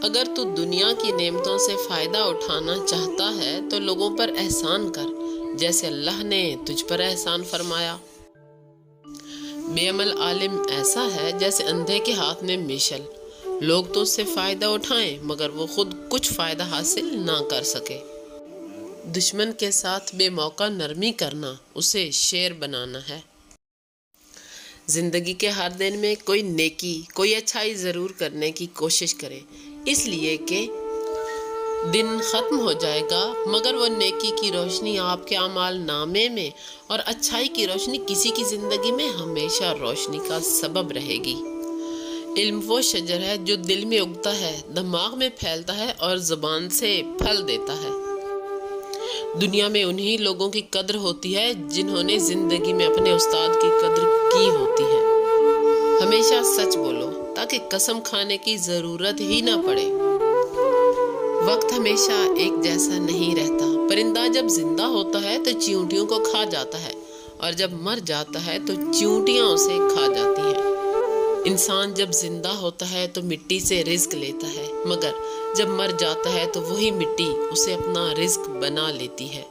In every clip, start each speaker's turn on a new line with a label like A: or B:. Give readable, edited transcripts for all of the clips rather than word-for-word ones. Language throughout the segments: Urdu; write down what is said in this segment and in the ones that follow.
A: اگر تو دنیا کی نعمتوں سے فائدہ اٹھانا چاہتا ہے تو لوگوں پر احسان کر جیسے اللہ نے تجھ پر احسان فرمایا۔ بے عمل عالم ایسا ہے جیسے اندھے کے ہاتھ میں مشل، لوگ تو اس سے فائدہ اٹھائیں مگر وہ خود کچھ فائدہ حاصل نہ کر سکے۔ دشمن کے ساتھ بے موقع نرمی کرنا اسے شیر بنانا ہے۔ زندگی کے ہر دن میں کوئی نیکی، کوئی اچھائی ضرور کرنے کی کوشش کرے، اس لیے کہ دن ختم ہو جائے گا مگر وہ نیکی کی روشنی آپ کے اعمال نامے میں اور اچھائی کی روشنی کسی کی زندگی میں ہمیشہ روشنی کا سبب رہے گی۔ علم وہ شجر ہے جو دل میں اگتا ہے، دماغ میں پھیلتا ہے اور زبان سے پھل دیتا ہے۔ دنیا میں انہی لوگوں کی قدر ہوتی ہے جنہوں نے زندگی میں اپنے استاد کی قدر کی ہوتی ہے۔ ہمیشہ سچ بولو تاکہ قسم کھانے کی ضرورت ہی نہ پڑے۔ وقت ہمیشہ ایک جیسا نہیں رہتا، پرندہ جب زندہ ہوتا ہے تو چیونٹیوں کو کھا جاتا ہے اور جب مر جاتا ہے تو چیونٹیاں اسے کھا جاتی ہیں۔ انسان جب زندہ ہوتا ہے تو مٹی سے رزق لیتا ہے مگر جب مر جاتا ہے تو وہی مٹی اسے اپنا رزق بنا لیتی ہے۔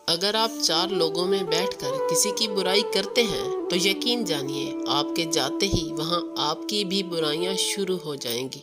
A: اگر آپ 4 لوگوں میں بیٹھ کر کسی کی برائی کرتے ہیں تو یقین جانیے آپ کے جاتے ہی وہاں آپ کی بھی برائیاں شروع ہو جائیں گی۔